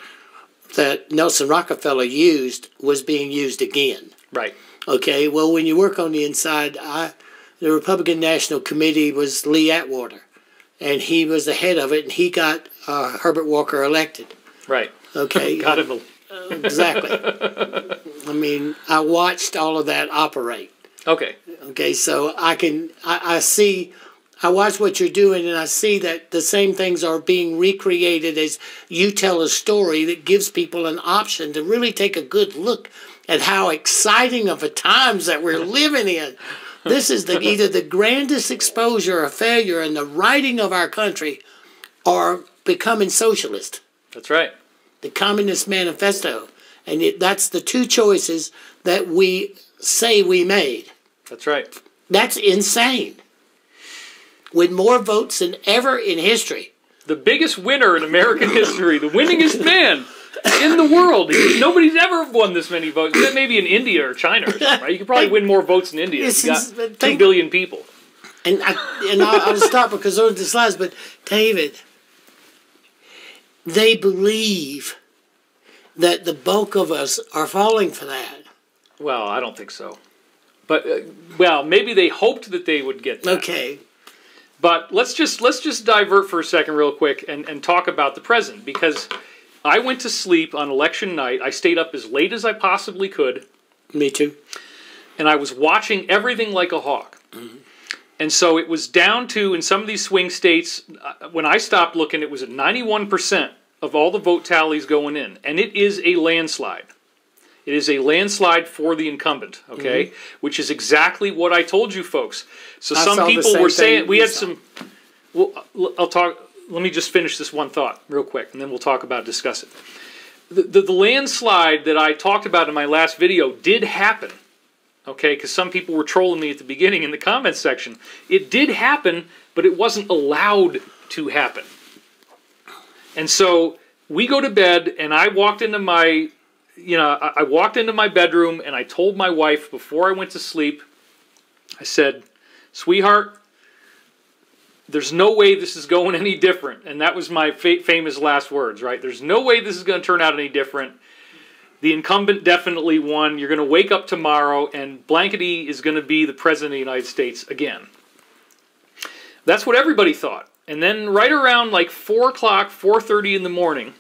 Nelson Rockefeller used was being used again. Right. Okay, well, when you work on the inside, the Republican National Committee was Lee Atwater, and he was the head of it, and he got Herbert Walker elected. Right. Okay. Got him. Exactly. I mean, I watched all of that operate. Okay. Okay, so I see, I watch what you're doing, and I see that the same things are being recreated as you tell a story that gives people an option to really take a good look at how exciting of a times that we're living in. This is either the grandest exposure or failure in the writing of our country or becoming socialist. That's right. The Communist Manifesto. And that's the two choices that we say we made. That's right. That's insane. With more votes than ever in history. The biggest winner in American history, the winningest man in the world. Nobody's ever won this many votes. Maybe in India or China or something, right? You could probably win more votes in India. You got 2 billion people. And I'll stop because those are the slides, but David, they believe that the bulk of us are falling for that. Well, I don't think so. But, well, maybe they hoped that they would get that. Okay. But let's just divert for a second real quick and talk about the present, because I went to sleep on election night. I stayed up as late as I possibly could. Me too. And I was watching everything like a hawk. Mm-hmm. And so it was down to, in some of these swing states, when I stopped looking, it was at 91% of all the vote tallies going in. And it is a landslide. It is a landslide for the incumbent, okay? Mm-hmm. Which is exactly what I told you folks. So some people were saying, we had some, well, let me just finish this one thought real quick, and then we'll discuss it. The landslide that I talked about in my last video did happen, okay? Because some people were trolling me at the beginning in the comments section. It did happen, but it wasn't allowed to happen. And so we go to bed, and I walked into my, I walked into my bedroom, and I told my wife before I went to sleep, I said, sweetheart, there's no way this is going any different. And that was my famous last words, right? There's no way this is going to turn out any different. The incumbent definitely won. You're going to wake up tomorrow, and Blankety is going to be the President of the United States again. That's what everybody thought. And then right around like 4 o'clock, 4:30 in the morning,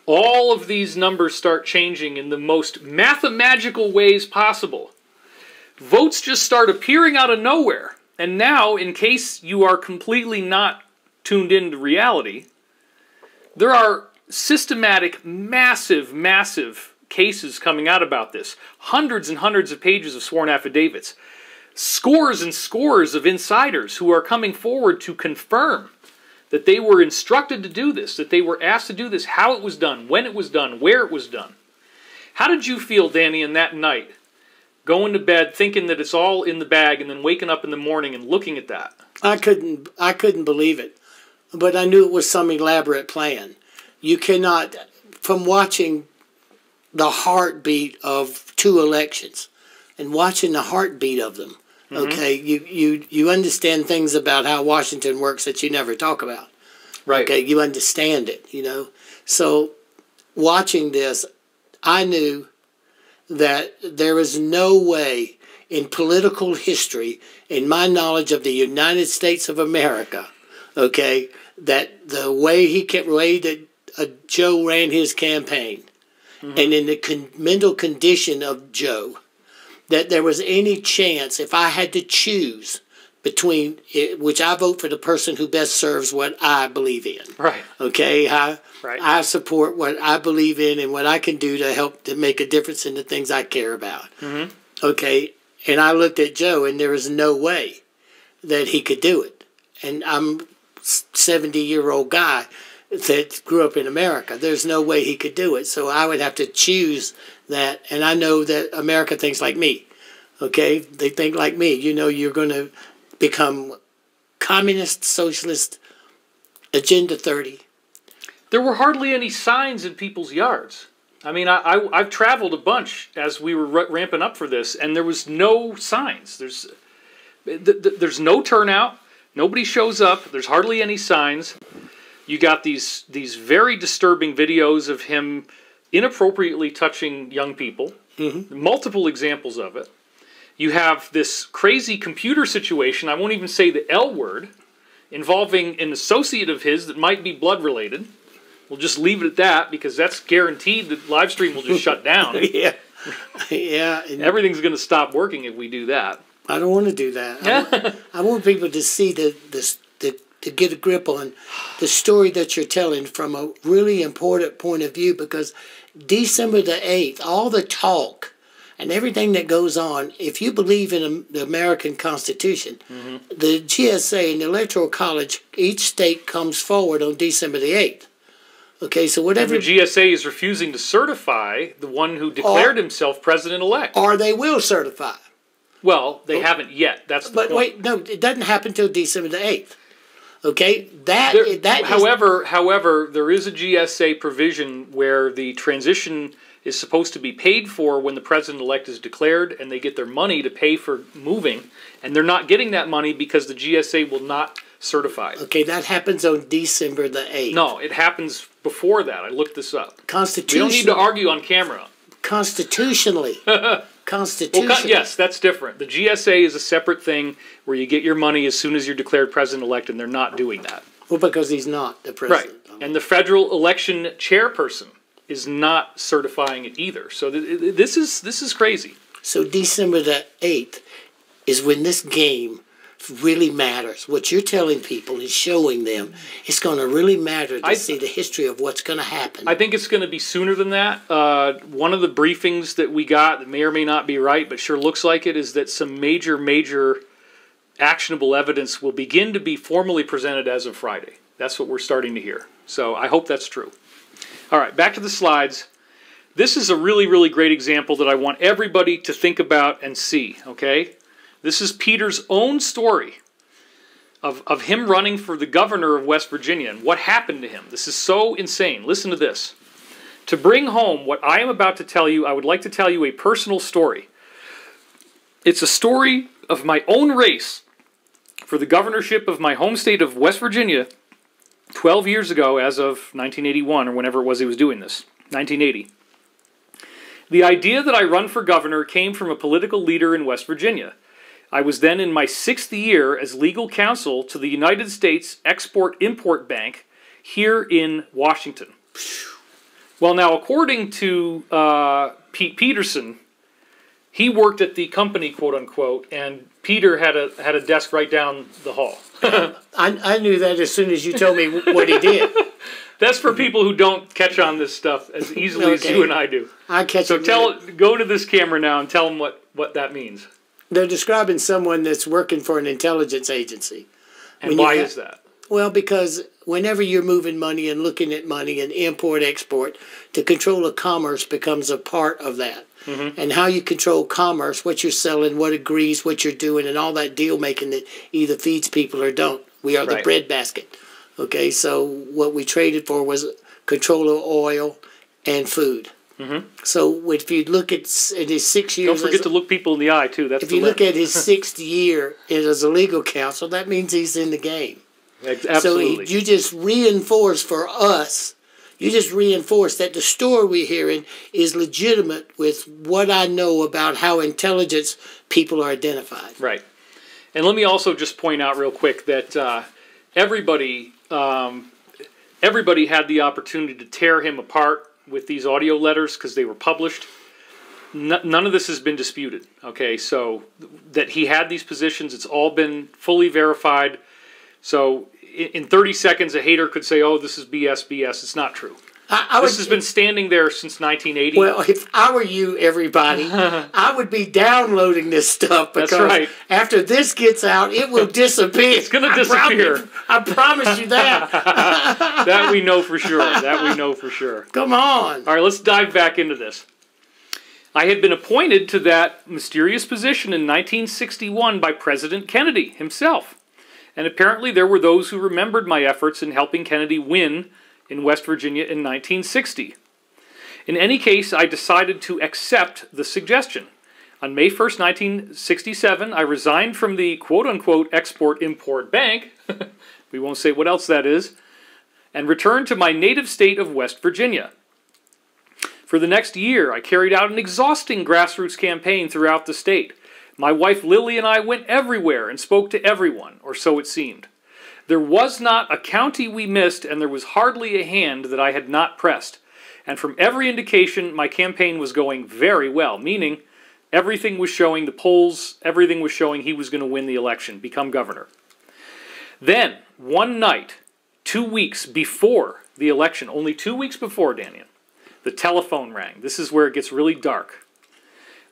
all of these numbers start changing in the most mathematical ways possible. Votes just start appearing out of nowhere. And now, in case you are completely not tuned into reality, there are systematic, massive, massive cases coming out about this. Hundreds and hundreds of pages of sworn affidavits. Scores and scores of insiders who are coming forward to confirm that they were instructed to do this, that they were asked to do this, how it was done, when it was done, where it was done. How did you feel, Dannion, that night, going to bed thinking that it's all in the bag and then waking up in the morning and looking at that? I couldn't believe it, but I knew it was some elaborate plan. You cannot, from watching the heartbeat of 2 elections and watching the heartbeat of them, okay, you understand things about how Washington works that you never talk about. Right. Okay, you understand it, So watching this, I knew that there is no way in political history, in my knowledge of the United States of America, okay, that the way that Joe ran his campaign, and in the mental condition of Joe, that there was any chance, if I had to choose between, which I vote for the person who best serves what I believe in. Right. Okay? I support what I believe in and what I can do to help to make a difference in the things I care about. Mm-hmm. Okay? And I looked at Joe, and there was no way that he could do it. And I'm a 70-year-old guy. that grew up in America. There's no way he could do it. So I would have to choose that. And I know that America thinks like me. Okay? They think like me. You know, you're going to become communist, socialist, Agenda 30. There were hardly any signs in people's yards. I mean, I've traveled a bunch as we were ramping up for this, and there was no signs. There's no turnout. Nobody shows up. There's hardly any signs. You got these very disturbing videos of him inappropriately touching young people. Multiple examples of it. You have this crazy computer situation, I won't even say the L word, involving an associate of his that might be blood related. We'll just leave it at that because that's guaranteed that live stream will just shut down. Yeah. Yeah. Everything's going to stop working if we do that. I don't want to do that. I want people to see to get a grip on the story that you're telling from a really important point of view, because December the 8th, all the talk and everything that goes on, if you believe in the American Constitution, the GSA and the Electoral College, each state comes forward on December the 8th. Okay, so whatever... And the GSA is refusing to certify the one who declared himself president-elect. Or they will certify. Well, they haven't yet. That's the point. But wait, no, it doesn't happen until December the 8th. Okay, however, there is a GSA provision where the transition is supposed to be paid for when the president-elect is declared, and they get their money to pay for moving, and they're not getting that money because the GSA will not certify it. Okay, that happens on December the 8th. No, it happens before that. I looked this up. Constitutionally. We don't need to argue on camera. Constitutionally. Constitutionally. Well, yes, that's different. The GSA is a separate thing where you get your money as soon as you're declared president-elect, and they're not doing that. Well, because he's not the president. Right. And the federal election chairperson is not certifying it either. So this is crazy. So December the 8th is when this game really matters. What you're telling people is showing them it's going to really matter to see the history of what's going to happen. I think it's going to be sooner than that. One of the briefings that we got that may or may not be right, but sure looks like it, is that some major actionable evidence will begin to be formally presented as of Friday. That's what we're starting to hear. So I hope that's true. All right, back to the slides. This is a really great example that I want everybody to think about and see, okay? This is Peter's own story of him running for the governor of West Virginia and what happened to him. This is so insane. Listen to this. To bring home what I am about to tell you, I would like to tell you a personal story. It's a story of my own race for the governorship of my home state of West Virginia 12 years ago, as of 1981, or whenever it was he was doing this, 1980. The idea that I run for governor came from a political leader in West Virginia. I was then in my 6th year as legal counsel to the United States Export-Import Bank here in Washington. Well, now, according to Pete Peterson, he worked at the company, quote-unquote, and Peter had a desk right down the hall. I knew that as soon as you told me what he did. That's for people who don't catch on this stuff as easily as you and I do. I catch so go to this camera now and tell them what that means. They're describing someone that's working for an intelligence agency. And why is that? Well, because whenever you're moving money and looking at money and import, export, the control of commerce becomes a part of that. And how you control commerce, what you're selling, what agrees, what you're doing, and all that deal making that either feeds people or don't. We are the breadbasket. Okay, so what we traded for was control of oil and food. So if you look at in his 6 years... Don't forget to look people in the eye, too. That's if you look at his 6th year as a legal counsel, that means he's in the game. Absolutely. So you just reinforce for us, you just reinforce that the story we're hearing is legitimate with what I know about how intelligence people are identified. Right. And let me also just point out real quick that everybody had the opportunity to tear him apart with these audio letters because they were published. None of this has been disputed, okay? So that he had these positions, it's all been fully verified. So in 30 seconds, a hater could say, oh, this is BS. It's not true. This has been standing there since 1980. Well, if I were you, everybody, I would be downloading this stuff because That's right. after this gets out, it will disappear. It's going to disappear. I promise you that. That we know for sure. That we know for sure. Come on. All right, let's dive back into this. I had been appointed to that mysterious position in 1961 by President Kennedy himself. And apparently there were those who remembered my efforts in helping Kennedy win in West Virginia in 1960. In any case, I decided to accept the suggestion. On May 1st, 1967, I resigned from the quote-unquote Export-Import Bank, we won't say what else that is, and returned to my native state of West Virginia. For the next year, I carried out an exhausting grassroots campaign throughout the state. My wife Lily and I went everywhere and spoke to everyone, or so it seemed. There was not a county we missed, and there was hardly a hand that I had not pressed. And from every indication, my campaign was going very well, meaning everything was showing, the polls, everything was showing he was going to win the election, become governor. Then, one night, 2 weeks before the election, only 2 weeks before, Dannion, the telephone rang. This is where it gets really dark.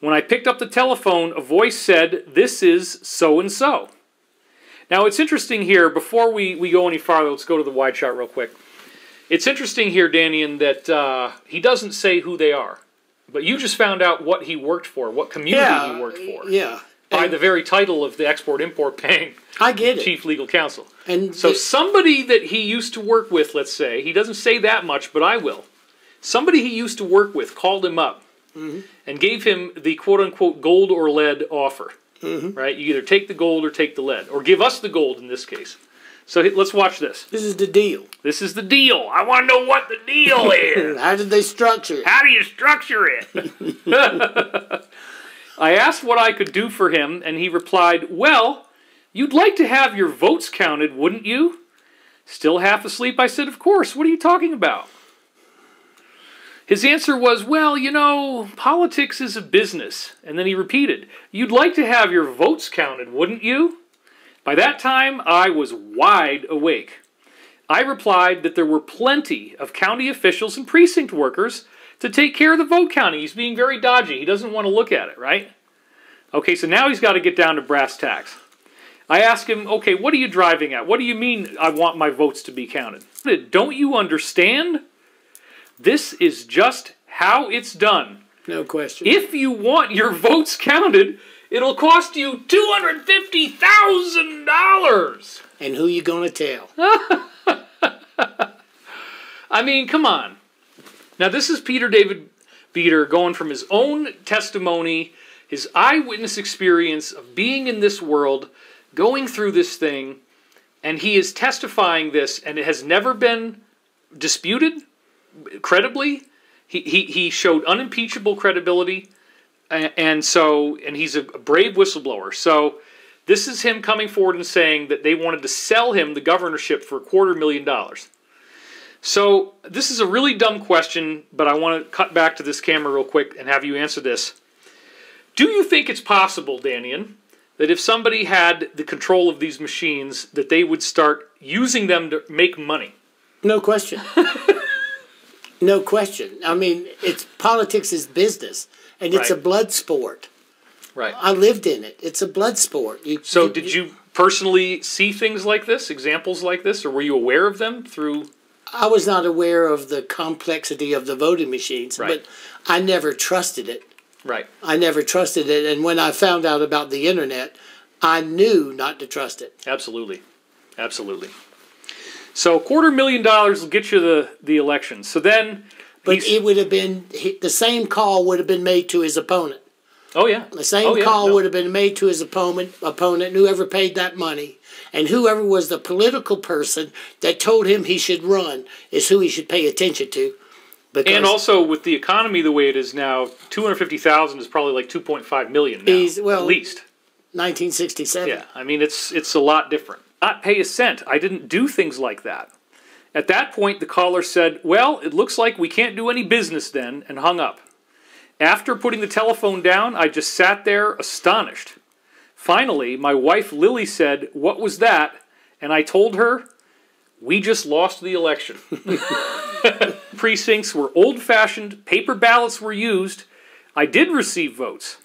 When I picked up the telephone, a voice said, "This is so-and-so." Now, it's interesting here, before we go any farther, let's go to the wide shot real quick. It's interesting here, Dannion, that he doesn't say who they are. But you just found out what he worked for, what community he worked for. Yeah. By the very title of the Export-Import Bank. I get it. Chief Legal Counsel. And so somebody that he used to work with, let's say, he doesn't say that much, but I will. Somebody he used to work with called him up and gave him the quote-unquote gold or lead offer. Right? You either take the gold or take the lead. Or give us the gold in this case. So let's watch this. This is the deal. This is the deal. I want to know what the deal is. How did they structure it? How do you structure it? I asked what I could do for him, and he replied, "Well, you'd like to have your votes counted, wouldn't you?" Still half asleep, I said, "Of course. What are you talking about?" His answer was, "Well, you know, politics is a business." And then he repeated, "You'd like to have your votes counted, wouldn't you?" By that time, I was wide awake. I replied that there were plenty of county officials and precinct workers to take care of the vote counting. He's being very dodgy. He doesn't want to look at it, right? Okay, so now he's got to get down to brass tacks. I asked him, "Okay, what are you driving at? What do you mean I want my votes to be counted?" "Don't you understand? This is just how it's done. No question. If you want your votes counted, it'll cost you $250,000. And who you gonna tell? I mean, come on. Now, this is Peter David Beater going from his own testimony, his eyewitness experience of being in this world, going through this thing, and he is testifying this, and it has never been disputed credibly. He showed unimpeachable credibility, and he's a brave whistleblower. So this is him coming forward and saying that they wanted to sell him the governorship for $250,000. So this is a really dumb question, but I want to cut back to this camera real quick and have you answer this. Do you think it's possible, Dannion, that if somebody had the control of these machines, that they would start using them to make money? No question. No question. I mean, politics is business, and it's a blood sport. Right. I lived in it. It's a blood sport. Did you personally see things like this, examples like this, or were you aware of them through... I was not aware of the complexity of the voting machines, but I never trusted it. Right. I never trusted it, and when I found out about the internet, I knew not to trust it. Absolutely. Absolutely. So $250,000 will get you the election. So then... But it would have been... The same call would have been made to his opponent. Oh, yeah. The same call would have been made to his opponent, whoever paid that money. And whoever was the political person that told him he should run is who he should pay attention to. And also, with the economy the way it is now, $250,000 is probably like $2.5 million now, at least. 1967. Yeah, I mean, it's a lot different. Not pay a cent. I didn't do things like that. At that point, the caller said, "Well, it looks like we can't do any business then," and hung up. After putting the telephone down, I just sat there astonished. Finally, my wife Lily said, "What was that?" And I told her, "We just lost the election." precincts where old-fashioned paper ballots were used, I did receive votes.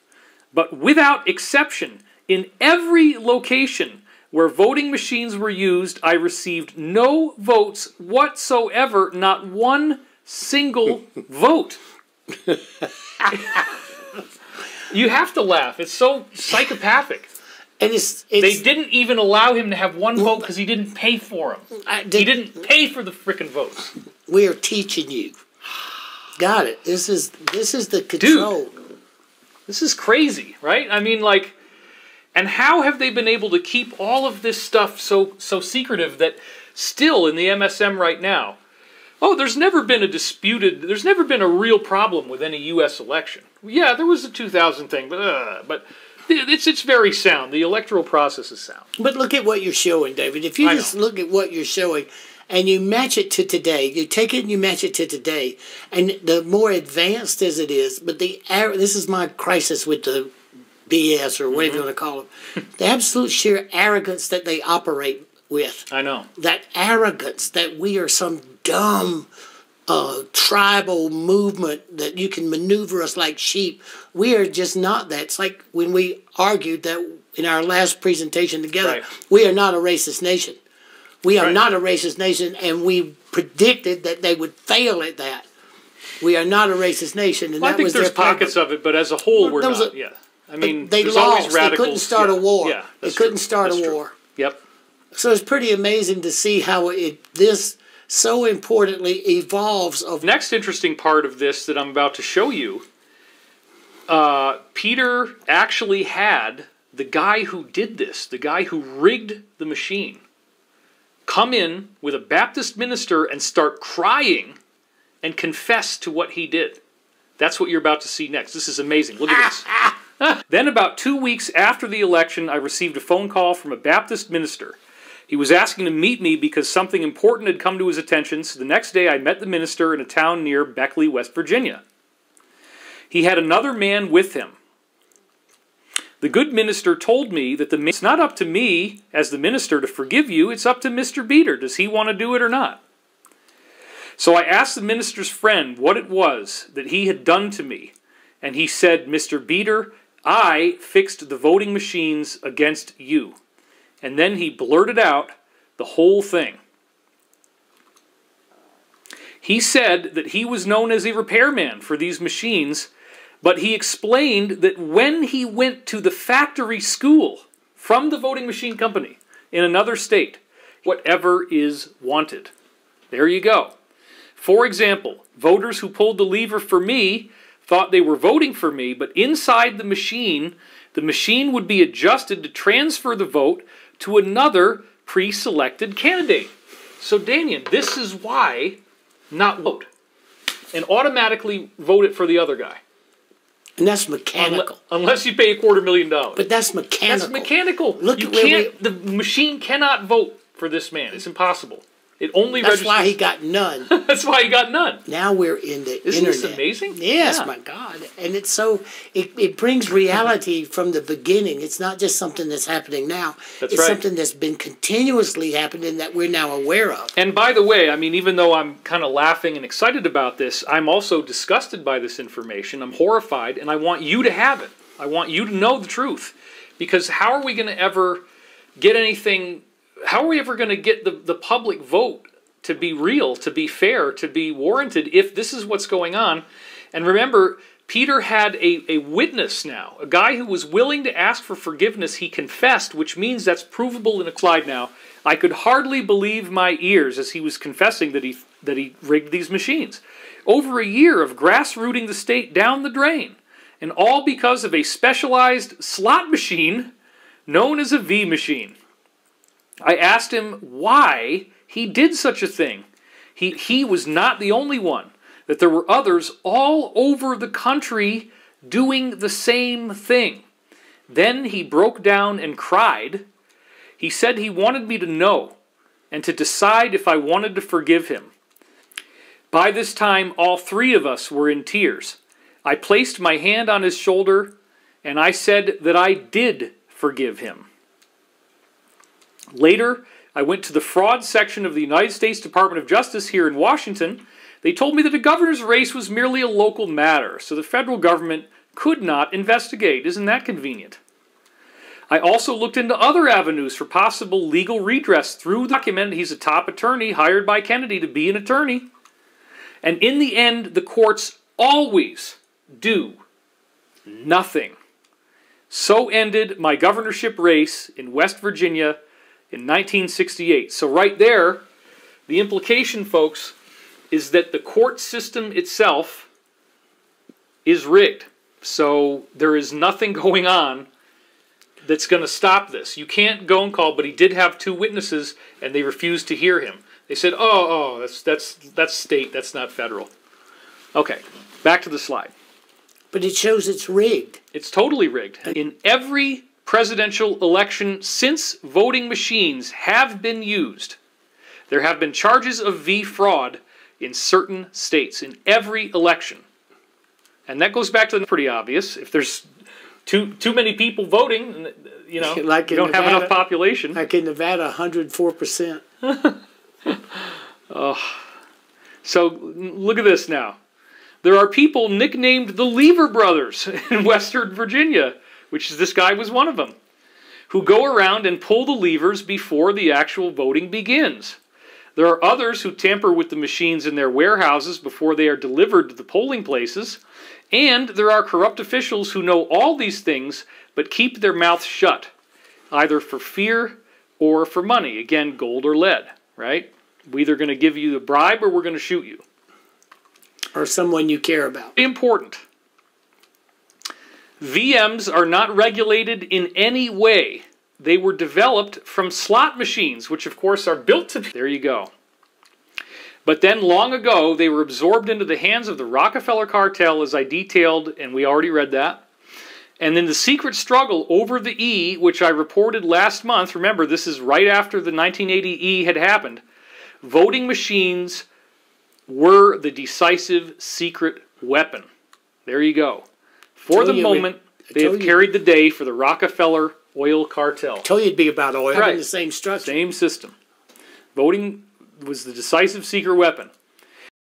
But without exception, in every location where voting machines were used, I received no votes whatsoever, not one single vote. You have to laugh. It's so psychopathic. And they didn't even allow him to have one vote because he didn't pay for them. He didn't pay for the frickin' votes. We are teaching you. Got it. This is the control. Dude, this is crazy, right? I mean, like, and how have they been able to keep all of this stuff so secretive that still in the MSM right now, oh, there's never been a real problem with any U.S. election. Yeah, there was the 2000 thing, but it's very sound. The electoral process is sound. But look at what you're showing, David. If you just look at what you're showing and you match it to today, you take it and you match it to today, and the more advanced as it is, but this is my crisis with the BS or whatever you want to call them, the absolute sheer arrogance that they operate with. I know. That arrogance that we are some dumb tribal movement that you can maneuver us like sheep. We are just not that. It's like when we argued that in our last presentation together, we are not a racist nation. We are not a racist nation, and we predicted that they would fail at that. We are not a racist nation, and I think there's pockets of it, but as a whole, we're not. I mean, they there's lost. Always radicals. They couldn't start a war. Yeah, they couldn't start a war. Yep. So it's pretty amazing to see how this so importantly evolves. Next interesting part of this that I'm about to show you, Peter actually had the guy who did this, the guy who rigged the machine, come in with a Baptist minister and start crying and confess to what he did. That's what you're about to see next. This is amazing. Look at this. Then about 2 weeks after the election, I received a phone call from a Baptist minister. He was asking to meet me because something important had come to his attention, so the next day I met the minister in a town near Beckley, West Virginia. He had another man with him. The good minister told me that it's not up to me as the minister to forgive you, it's up to Mr. Beater. Does he want to do it or not? So I asked the minister's friend what it was that he had done to me, and he said, Mr. Beater, I fixed the voting machines against you. And then he blurted out the whole thing. He said that he was known as a repairman for these machines, but he explained that when he went to the factory school from the voting machine company in another state, whatever is wanted. There you go. For example, voters who pulled the lever for me thought they were voting for me, but inside the machine would be adjusted to transfer the vote to another pre-selected candidate. So, Dannion, this is why not vote. And automatically vote it for the other guy. And that's mechanical. Unless you pay $250,000. But that's mechanical. That's mechanical. The machine cannot vote for this man. It's impossible. It only registers. That's why he got none. That's why he got none. Now we're in the Isn't internet. This amazing? Yes, yeah. My God. And it's so, it brings reality from the beginning. It's not just something that's happening now. It's something that's been continuously happening that we're now aware of. And by the way, I mean, even though I'm kind of laughing and excited about this, I'm also disgusted by this information. I'm horrified, and I want you to have it. I want you to know the truth. Because how are we going to ever get anything... How are we ever going to get the public vote to be real, to be fair, to be warranted if this is what's going on? And remember, Peter had a witness now, a guy who was willing to ask for forgiveness. He confessed, which means that's provable in a slide now. I could hardly believe my ears as he was confessing that he rigged these machines. Over a year of grassrooting the state down the drain, and all because of a specialized slot machine known as a V machine. I asked him why he did such a thing. He was not the only one, that there were others all over the country doing the same thing. Then he broke down and cried. He said he wanted me to know and to decide if I wanted to forgive him. By this time, all three of us were in tears. I placed my hand on his shoulder and I said that I did forgive him. Later, I went to the fraud section of the United States Department of Justice here in Washington. They told me that the governor's race was merely a local matter, so the federal government could not investigate. Isn't that convenient? I also looked into other avenues for possible legal redress through the document. He's a top attorney hired by Kennedy to be an attorney. And in the end, the courts always do nothing. So ended my governorship race in West Virginia in 1968. So right there, the implication, folks, is that the court system itself is rigged. So there is nothing going on that's going to stop this. You can't go and call, but he did have 2 witnesses, and they refused to hear him. They said, oh, that's state, that's not federal. Okay, back to the slide. But it shows it's rigged. It's totally rigged. In every presidential election since voting machines have been used, there have been charges of fraud in certain states, in every election. And that goes back to the pretty obvious. If there's too many people voting, you know, like you don't Nevada, have enough population. Like in Nevada, 104%. Oh. So look at this now. There are people nicknamed the Lever Brothers in Western Virginia, which is, this guy was one of them, who go around and pull the levers before the actual voting begins. There are others who tamper with the machines in their warehouses before they are delivered to the polling places. And there are corrupt officials who know all these things but keep their mouths shut, either for fear or for money. Again, gold or lead, right? We're either going to give you the bribe or we're going to shoot you. Or someone you care about. Important. VMs are not regulated in any way. They were developed from slot machines, which of course are built to be. There you go. But then long ago, they were absorbed into the hands of the Rockefeller cartel, as I detailed, and we already read that. And then the secret struggle over the E, which I reported last month, remember this is right after the 1980 E had happened, voting machines were the decisive secret weapon. There you go. For the moment, they have carried the day for the Rockefeller oil cartel. I told you it'd be about oil. Right. In the same structure. Same system. Voting was the decisive secret weapon.